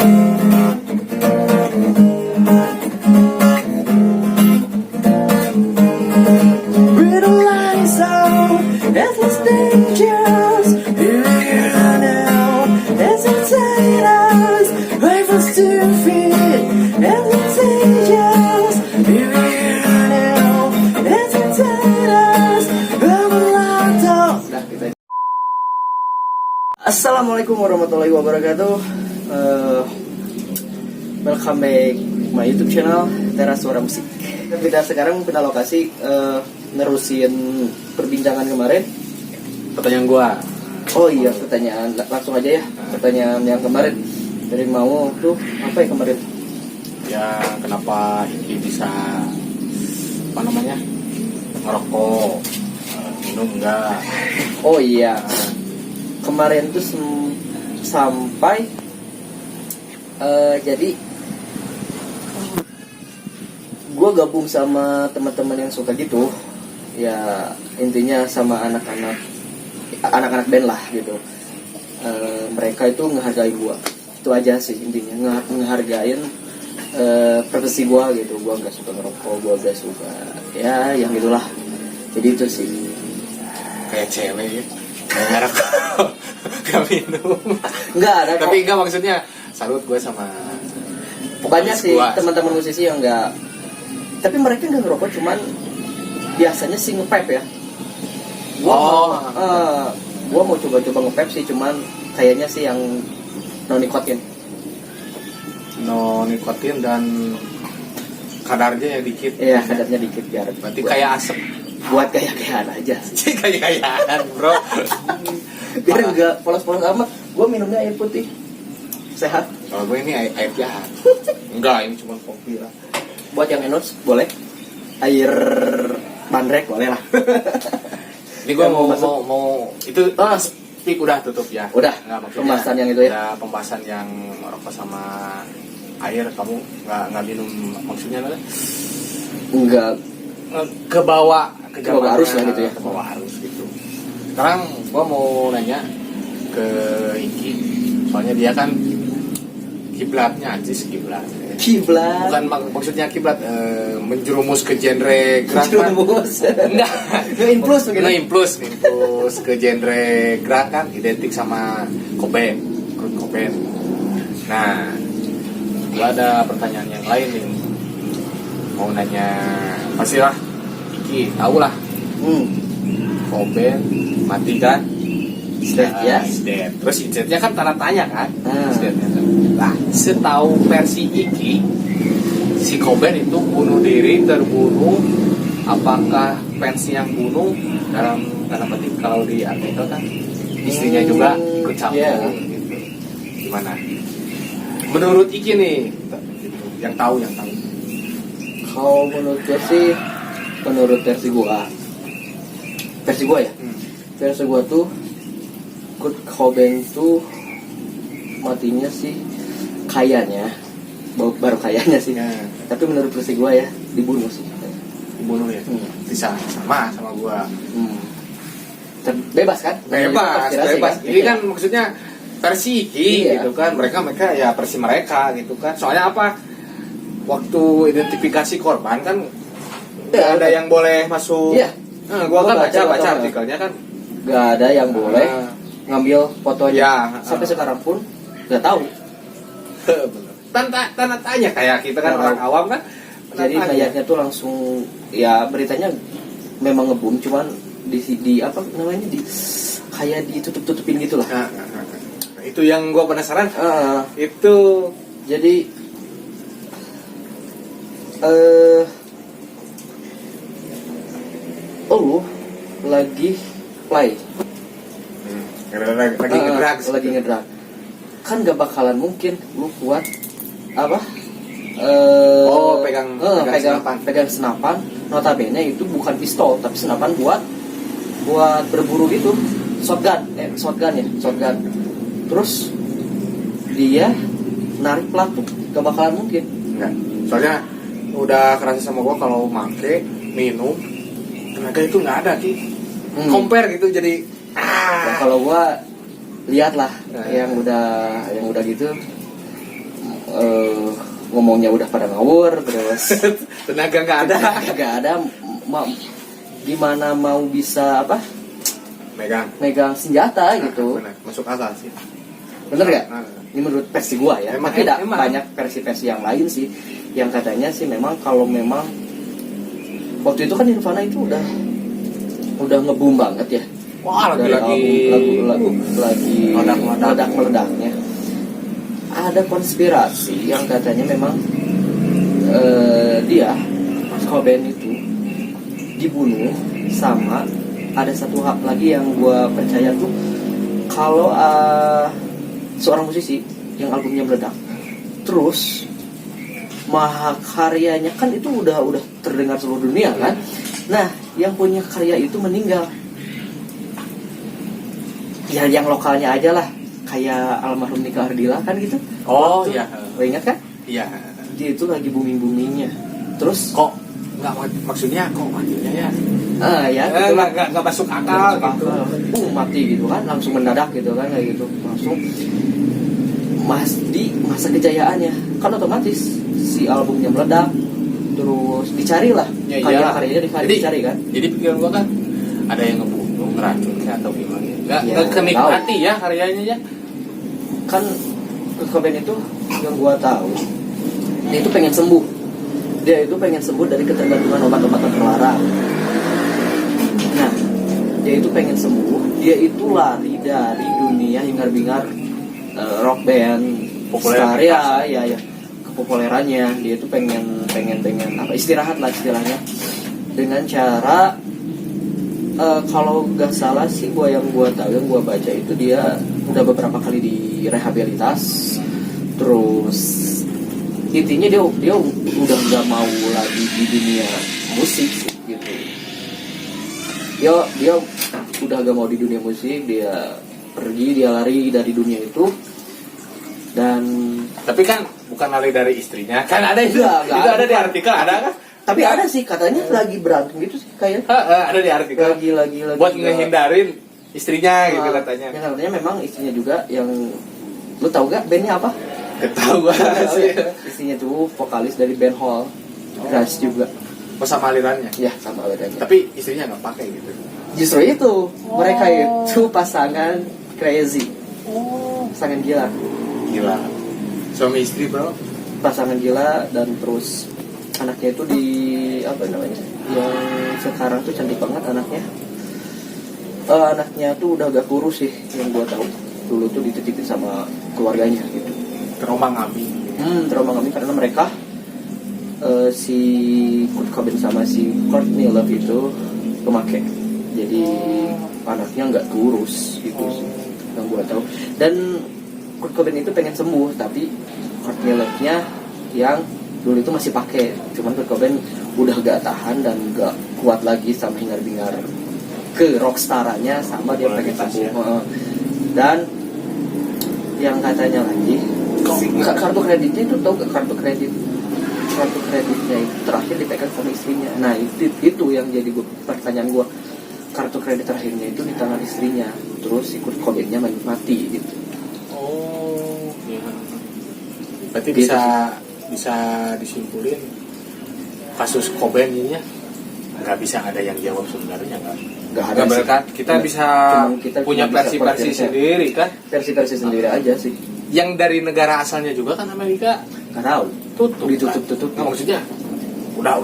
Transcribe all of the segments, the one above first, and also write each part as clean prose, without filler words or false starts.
With the lights out, as it's dangerous. Here we are now, as it takes us, rifles to feet, as it dangerous. Here we are now, as it takes us, I'm a lot of. Assalamualaikum warahmatullahi wabarakatuh. Welcome back my YouTube channel Teras Suara Musik. Kita sekarang pindah lokasi, nerusin perbincangan kemarin. Pertanyaan gua. Oh iya, pertanyaan langsung aja ya. Pertanyaan yang kemarin dari mau tuh apa ya kemarin? Ya kenapa Iki bisa apa namanya ngerokok, minum enggak? Oh iya, kemarin tuh sampai jadi gue gabung sama teman-teman yang suka gitu, ya intinya sama anak-anak band lah gitu. Mereka itu ngehargai gue, itu aja sih intinya, ngehargain profesi gue gitu. Gue nggak suka ngerokok, gue gak suka ya yang gitulah. Jadi itu sih Kayak cewek ya, nggak ngerokok, nggak minum. nggak ada kok. Tapi enggak, maksudnya salut gue sama Banyak sih gua. teman-teman musisi yang nggak, tapi mereka nggak ngerokok, cuman biasanya sih nge-vape ya. Gua mau coba-coba nge-vape sih, cuman kayaknya sih yang no nikotin. No nikotin dan kadarnya ya dikit. Iya, kadarnya dikit biar. Berarti kayak asap. Buat kayak aja sih. Kayak bro. Biar enggak polos-polos amat. Gua minumnya air putih. Sehat. Kalau gue ini air jahat. Enggak, ini cuma kopi lah. Buat yang enos boleh. Air bandrek boleh lah. Ini gue mau masuk. itu speak udah tutup ya. Udah. Nggak, maksudnya Pembahasan yang itu ya. Ya, pembahasan yang rokok sama air, kamu nggak minum, maksudnya apa? Enggak Ke bawah arus lah gitu ya. Ke bawah arus gitu. Sekarang gue mau nanya ke Iki, soalnya dia kan kiblatnya anjis kiblat. kiblat. Bukan maksudnya kiblat, menjerumus ke genre grunge. Jerumus. Enggak. Nge-implus begitu. Nge-implus ke genre grunge kan identik sama Cobain, Kurt Cobain. Nah, gua ada pertanyaan yang lain nih. Mau nanya, pastilah Iki tahu lah. Cobain mati kan? Dead, ya. Dead. Terus Z-nya kan tanda tanya kan? Z-nya. Nah, setahu versi Iki, si Cobain itu bunuh diri, terbunuh. Apakah fans yang bunuh, dalam tanda petik kalau di artikel kan istrinya juga ikut campur gitu. Gimana? Menurut Iki nih, yang tahu. Kalau menurut gue sih, menurut versi gue ya, versi gue tuh Kurt Cobain tuh matinya sih kayaknya baru kayaknya sih. Tapi menurut versi gue ya dibunuh sih. Dibunuh ya? Bisa sama gua. Bebas kan? Bebas. Ini kan maksudnya versi Iki gitu kan. Mereka ya versi mereka gitu kan. Soalnya apa? Waktu identifikasi korban kan nggak ada yang boleh masuk. Iya. Gua kan baca artikelnya kan. Gak ada yang boleh ngambil fotonya. Ya, sampai sekarang pun nggak tahu. Tanda tanya kayak kita kan orang awam kan. Jadi mayatnya tuh langsung, ya beritanya memang ngebum, cuman di apa namanya, di kayak ditutup-tutupin gitulah. Itu yang gue penasaran. Itu jadi lu lagi play, lagi ngedrag, kan gak bakalan mungkin lu kuat apa? Pegang senapan. Notabene itu bukan pistol tapi senapan buat berburu gitu, shotgun. Terus dia narik pelatuk, gak bakalan mungkin. Enggak. Soalnya udah kerasa sama gua kalau make minum tenaga itu nggak ada Ki. Compare gitu jadi Kalau gua lihat lah yang udah gitu ngomongnya udah pada ngawur, terus Tenaga nggak ada. nggak ada, gimana mau bisa apa megang senjata gitu. Benar, masuk akal sih. Bener gak? Nah, Ini menurut versi gua ya. Emang- Tapi emang. banyak versi-versi yang lain sih yang katanya sih memang kalau memang waktu itu kan Nirvana itu udah nge-boom banget ya. Wah, Dari lagi lagi meledak-meledaknya. Ada konspirasi yang katanya memang dia Cobain itu dibunuh sama ada satu hal lagi yang gua percaya tuh kalau seorang musisi yang albumnya meledak terus mahakaryanya kan itu udah terdengar seluruh dunia kan. Nah, yang punya karya itu meninggal. Ya yang lokalnya aja lah, kayak almarhum Nika Ardila kan gitu. Oh Waktu- iya. Lo ingat kan? Iya. Dia itu lagi booming-boomingnya. Terus Kok nggak maksudnya kok matinya ya? ya Eh, gitu lah. nggak masuk akal gitu. Mati gitu kan, langsung mendadak gitu kan kayak gitu. Langsung di masa kejayaannya kan otomatis si albumnya meledak, terus dicarilah Ya, iyalah. karyanya dicari kan. Jadi pikiran gua kan ada yang ngebunuh, ngeracun atau gimana? Nggak Ya, kenikmati ya karyanya ya. Kan Kurt Cobain itu yang gua tahu dia itu pengen sembuh. Dia itu pengen sembuh dari ketergantungan obat-obatan terlarang. Nah, dia itu pengen sembuh. Dia itu lari dari dunia hingar-bingar rock band, Populer. ya kepopulerannya. Dia itu pengen apa istirahat lah istilahnya dengan cara kalau nggak salah sih yang gua tahu yang gua baca itu dia udah beberapa kali direhabilitas, terus intinya dia udah nggak mau lagi di dunia musik sih, gitu. Dia udah gak mau di dunia musik, dia lari dari dunia itu. Dan Tapi kan bukan lari dari istrinya. Kan ada itu. Nggak Itu ada di bukan. artikel, ada kan? tapi ada sih katanya lagi berantem gitu sih kayak Ada di artikel. lagi Buat ngehindarin istrinya gitu katanya. yang katanya memang istrinya juga yang lu tahu gak bandnya apa? Ketahuan sih. Istrinya tuh vokalis dari band Hall, Rush juga. Oh, sama alirannya. Ya sama bedanya. Tapi istrinya nggak pakai gitu. Justru itu mereka itu pasangan crazy, pasangan gila, Gila. Suami istri bro. pasangan gila. Dan terus anaknya itu di apa namanya? Yang sekarang tuh cantik banget anaknya. Anaknya tuh udah agak kurus sih yang gua tahu. Dulu tuh dititipin sama keluarganya gitu. Trauma ngami. Trauma kami karena mereka si Kurt Cobain sama si Courtney Love itu pemakai, jadi anaknya nggak kurus gitu sih yang gue tahu. Dan Kurt Cobain itu pengen sembuh, tapi Courtney Love-nya yang dulu itu masih pakai, cuman Kurt Cobain udah gak tahan dan gak kuat lagi sama hingar-bingar ke rockstaranya, sama dia pengen sembuh. Dan yang katanya lagi kartu kreditnya itu, tau gak kartu kreditnya itu terakhir dipegang sama istrinya. Nah itu yang jadi pertanyaan gue, kartu kredit terakhirnya itu di tangan istrinya, terus si Kurt Cobain-nya mati gitu. Oh, iya. Berarti Gitu bisa disimpulin kasus Cobain ini ya nggak bisa ada yang jawab sebenarnya Nggak ada nggak sih. berkat kita Nggak. bisa Cuman kita punya cuma bisa versi-versi percaya. sendiri kan, Versi sendiri aja sih, yang dari negara asalnya juga kan Amerika nggak tahu. Ditutup-tutup. Nah, maksudnya udah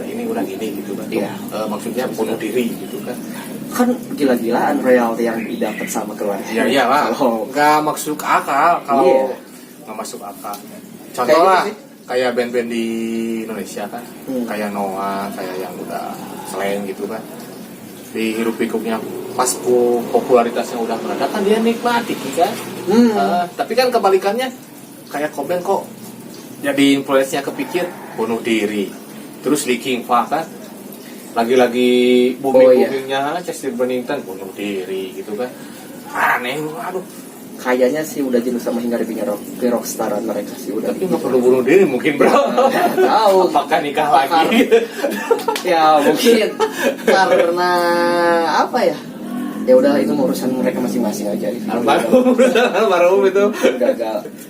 ini udah gini gitu kan. Iya. Maksudnya bunuh diri gitu kan. Kan gila-gilaan royalti yang didapat sama keluarga. Ya iyalah. Kalau Nggak masuk akal kalau Iya. nggak masuk akal. Contoh lah gitu sih. kayak band-band di Indonesia kan, kayak Noah, kayak yang udah slang gitu kan. Di hirup pikuknya pas popularitasnya udah meledak kan dia nikmati kan. Tapi kan kebalikannya kayak Cobain kok jadi influence-nya kepikir bunuh diri. Terus Linkin Park kan lagi-lagi booming-boomingnya Chester Bennington bunuh diri gitu kan. Aneh, aduh. kayaknya sih udah jenuh sama hingar-bingar rockstaran mereka sih udah. Tapi nggak perlu bunuh diri mungkin bro. Nggak tahu. Apakah nikah lagi? Ya mungkin karena apa ya? ya udah itu urusan mereka masing-masing aja gitu. Almarhum itu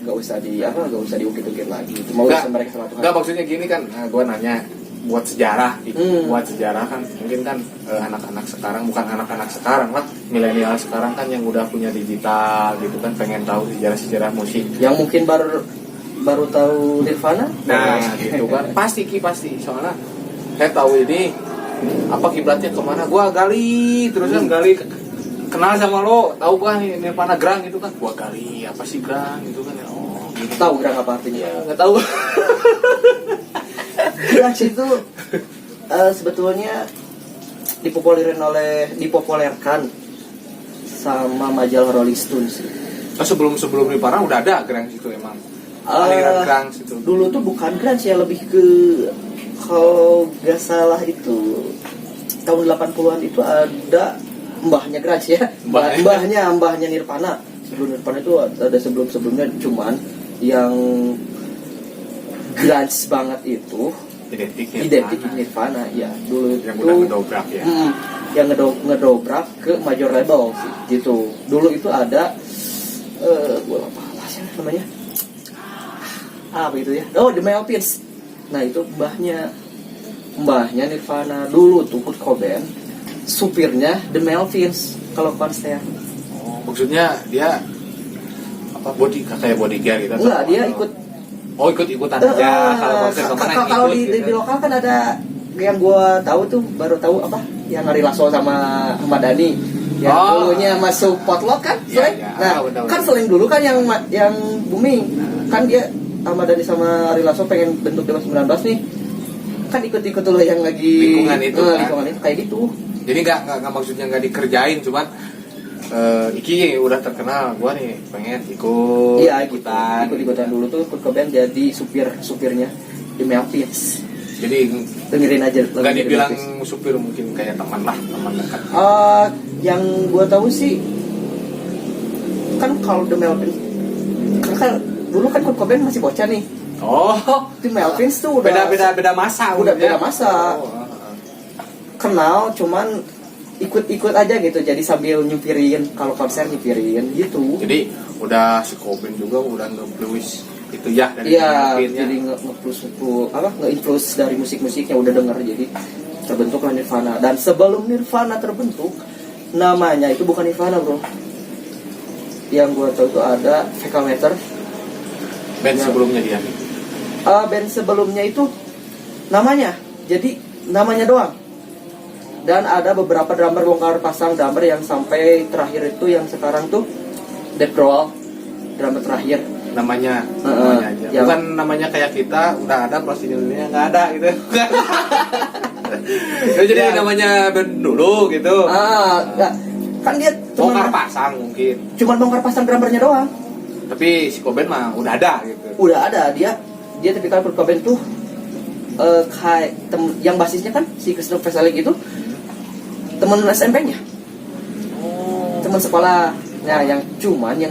Gak usah diukit-ukit lagi, itu mau urusan mereka sama Tuhan. Enggak, maksudnya gini kan, gue nanya buat sejarah gitu. Buat sejarah kan mungkin kan anak-anak sekarang, bukan anak-anak sekarang lah, milenial sekarang kan yang udah punya digital gitu kan, pengen tahu sejarah musik yang mungkin baru tahu Nirvana. Nah gitu kan, pasti soalnya saya tahu ini apa kiblatnya kemana, gua gali terus kan gali, kenal sama lo, tahu kan Nirvana Grang gitu kan, gua gali apa sih Grang gitu kan ya. Oh gitu. Tahu Grang apa artinya? Ya nggak tahu. Grunge itu sebetulnya dipopulerkan sama majalah Rolling Stones. Sebelum Nirvana udah ada Grang situ emang. Aliran Grang situ. Dulu tuh bukan grunge ya, lebih ke, kalau gak salah itu tahun 80-an itu ada mbahnya grunge ya. Mbahnya Nirvana. Sebelum Nirvana itu ada sebelumnya, cuman yang grunge banget itu identik Nirvana ya dulu yang itu, udah ngedobrak ya. Yang ngedobrak ke major label sih, gitu. Dulu itu ada gue lupa apa sih namanya, apa itu ya, The Melvins. Nah itu mbahnya Nirvana dulu tuh, Kurt Cobain supirnya The Melvins kalau konser. Oh, maksudnya dia apa, kayak bodyguard gitu? Enggak, dia ikut. Oh, ikut-ikutan aja kalau konser kemana ikut. Kalau di gitu. lokal kan ada yang gua tahu tuh, baru tahu apa yang Ari Lasso sama Ahmad Dhani yang dulunya masuk potlot kan, Ya, Slang. ya. Nah, Betul. kan Slang dulu kan yang booming. Kan dia Ahmad Dhani sama Ari Lasso pengen bentuk Dewa 19 nih. Kan ikut-ikut dulu yang lagi Lingkungan itu, kan? lingkungan itu kayak gitu. Jadi nggak maksudnya nggak dikerjain, cuman Iki udah terkenal, gua nih pengen ikut. Iya, ikutan dulu tuh Kurt Cobain jadi supirnya The Melvins. Jadi Dengerin aja. nggak dibilang supir, mungkin kayak teman dekat. Yang gua tahu sih kan kalau The Melvins kan dulu kan Kurt Cobain masih bocah nih. Oh, The Melvins tuh udah beda masa. Udah beda masa. Kenal cuman ikut aja gitu, jadi sambil nyupirin kalau konser, nyupirin gitu. Jadi udah si Cobain juga udah nge-blues itu ya dari Iya, Melvin, jadi nge-influence dari musik-musiknya udah denger, jadi terbentuklah Nirvana. Dan sebelum Nirvana terbentuk, namanya itu bukan Nirvana, bro. Yang gua tahu itu ada Fecal Matter. Band sebelumnya dia. Band sebelumnya itu namanya doang. Dan ada beberapa drummer bongkar pasang drummer yang sampai terakhir itu yang sekarang tuh Dave Grohl, drummer terakhir. Namanya aja. Yang Bukan namanya kayak kita udah ada prosedurnya nggak ada gitu. Jadi namanya band dulu gitu. Enggak. Kan dia Bongkar pasang mungkin. Cuman bongkar pasang drummernya doang. Tapi si Cobain mah udah ada gitu. Udah ada, dia tipikal Kurt Cobain tuh kayak yang basisnya kan si Christopher Veselic itu teman SMP-nya. Teman sekolah. Nah, yang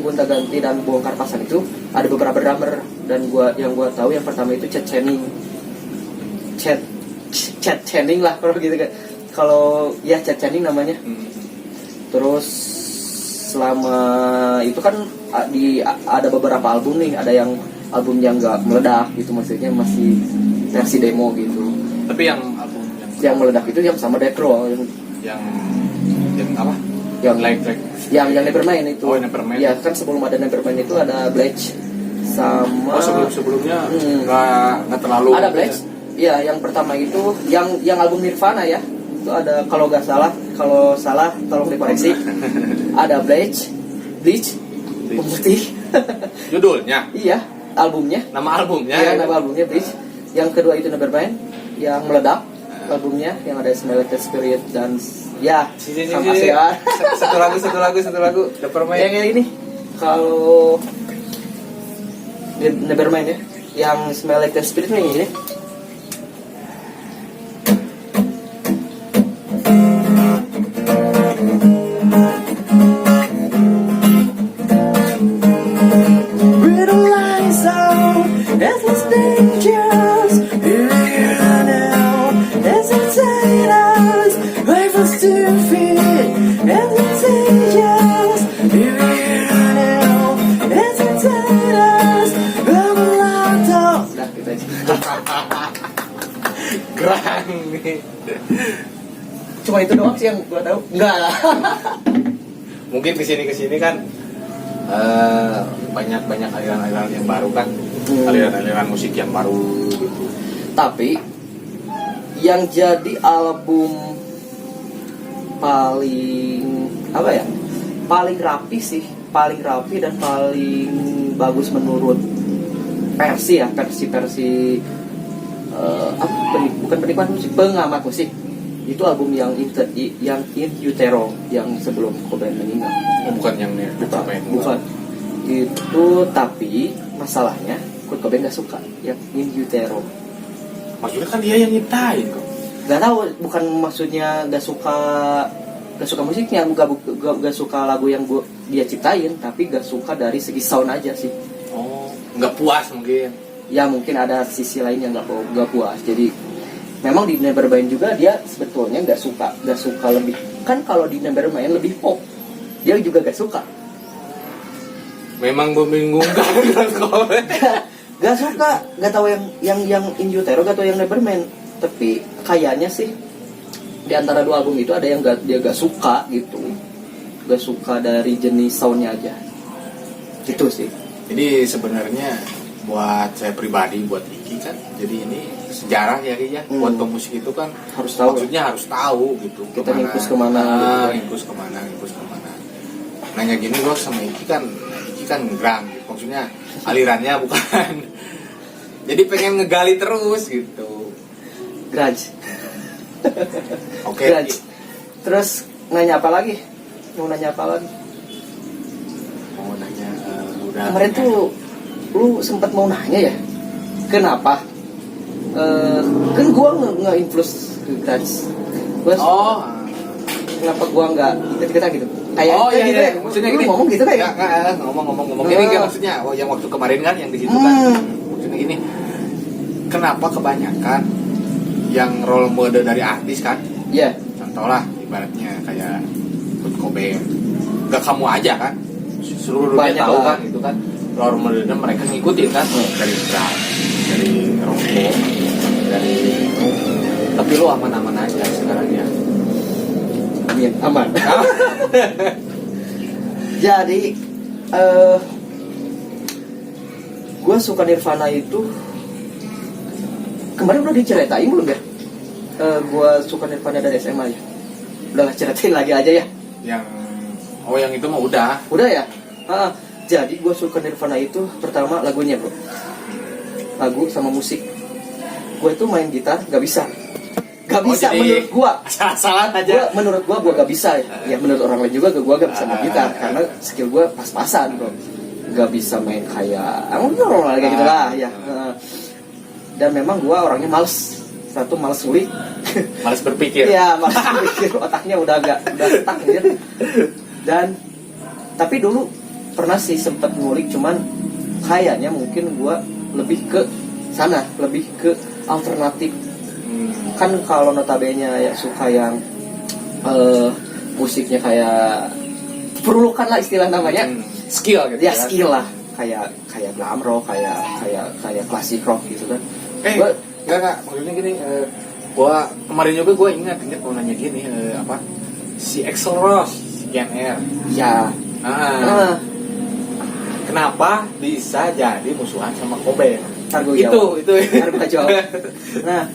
gonta-ganti dan bongkar pasang itu ada beberapa drummer, dan yang gua tahu yang pertama itu Chad Channing lah kalau gitu kan. Kalau ya Chad Channing namanya. Terus selama itu kan ada beberapa album nih, ada yang album yang nggak meledak gitu, maksudnya masih versi demo gitu. Tapi yang album yang meledak itu yang sama Death Row yang apa? Yang like yang Nevermind itu. Oh, Nevermind. Ya kan sebelum ada Nevermind itu ada Bleach sama. Oh, sebelumnya nggak terlalu. Ada Bleach. Ya, yang pertama itu yang album Nirvana ya. Itu ada, kalau salah tolong dikoreksi. Ada Bleach pemutih. Judulnya? Iya, albumnya. Nama albumnya? Iya, nama albumnya Bleach. Yang kedua itu Nevermind, yang meledak albumnya yang ada Smell Like Teen Spirit dan ya sama Asia. Satu lagu Nevermind. Yang ini kalau Nevermind ya, yang Smell Like Teen Spirit ini. As it kurang. Cuma itu doang sih yang gue tahu. Enggak lah. Mungkin kesini kan banyak aliran-aliran yang baru kan, aliran-aliran musik yang baru gitu. Tapi yang jadi album paling apa ya? Paling rapi sih, paling rapi dan paling bagus menurut versi bukan penikmat musik, pengamat musik. Itu album yang In Utero yang sebelum Cobain meninggal. Bukan yang Bukan. Itu tapi masalahnya Kurt Cobain gak suka yang In Utero. Maksudnya kan dia yang nyiptain kok. Gak tahu, bukan maksudnya gak suka musiknya, gak suka lagu yang dia ciptain, tapi gak suka dari segi sound aja sih. Oh, nggak puas mungkin. Ya mungkin ada sisi lain yang gak puas. Jadi memang di Nevermind juga dia sebetulnya gak suka lebih, kan kalau di Nevermind lebih pop, dia juga gak suka. Memang membingungkan Kurt Cobain. Gak suka, gak tahu yang In Utero, gak tahu yang Nevermind. Tapi kayaknya sih di antara dua album itu ada yang dia gak suka gitu, gak suka dari jenis soundnya aja. Gitu sih. Jadi sebenarnya buat saya pribadi, buat Iki kan, jadi ini sejarah ya Ki ya. Buat pemusik itu kan Harus tahu. maksudnya harus tahu gitu. Kita ngikut kemana. Ngikut kemana. Nanya gini gue sama Iki kan ngegram gitu. Maksudnya alirannya bukan. Jadi pengen ngegali terus gitu. Grudge. Oke. Grudge. Terus nanya apa lagi? Mau nanya apa lagi? Mau nanya udah. Kemarin tuh lu sempat mau nanya ya, kenapa? Kan gua nge-influence ke Grudge. Kenapa gua nggak ikut-ikutan gitu? Kayak iya, gitu ya. Maksudnya lu gini. ngomong gitu kayak. Ngomong. Ini kan maksudnya yang waktu kemarin kan yang di situ kan. Maksudnya gini. Kenapa kebanyakan yang role model dari artis kan? Iya. Contoh lah ibaratnya kayak Kurt Cobain. Gak kamu aja kan? Seluruh dunia Banyak tahu lah. kan itu kan. Role modelnya mereka ngikutin kan dari Grudge, dari rokok, dari tapi lo aman-aman aja sekarang ya. Amin, aman. Jadi gue suka Nirvana itu kemarin udah diceritain belum ya? Gue suka Nirvana dari SMA ya. Udahlah, ceritain lagi aja ya. Yang itu mah udah. Udah ya. Jadi gue suka Nirvana itu pertama lagunya bro. Lagu sama musik. Gue itu main gitar gak bisa. Gak bisa menurut gue. Salah aja. Menurut gue gak bisa ya. Ya menurut orang lain juga gue gak bisa main gitar karena skill gue pas-pasan bro. Gak bisa main kayak orang kayak gitu lah ya. Dan memang gue orangnya males. Satu males ngulik. Males berpikir. Iya males berpikir. Otaknya udah stuck gitu. Dan tapi dulu pernah sih sempet ngulik, cuman kayaknya mungkin gue lebih ke sana, lebih ke alternatif. Kan kalau notabene ya suka yang musiknya kayak perlukan lah istilah namanya. Skill gitu ya. Skill lah, kayak glam rock, kayak klasik rock gitu kan. Enggak, maksudnya gini, gua kemarin juga gua ingat mau nanya gini, si Axl Rose, si Gen R. Ya. Kenapa bisa jadi musuhan sama Cobain? Itu ntar gua jawab. Nah,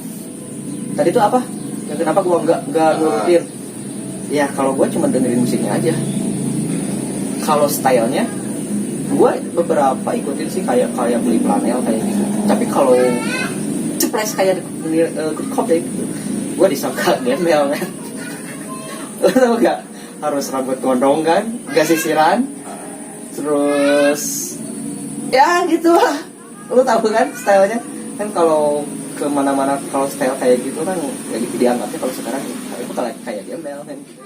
tadi itu apa? Yang kenapa gua nggak nurutin? Ya kalau gua cuma dengerin musiknya aja. Kalau stylenya, gua beberapa ikutin sih kayak beli Planel kayak gitu. Tapi kalau ceples kayak Kurt Cobain gitu, gua disangka gembel kan. Lo tau gak? Harus rambut gondrong kan, gak sisiran, terus ya gitu lah. Lo tau kan stylenya kan, kalau kemana-mana kalau style kayak gitu kan ya dianggapnya kalau sekarang itu kayak gembel kan gitu.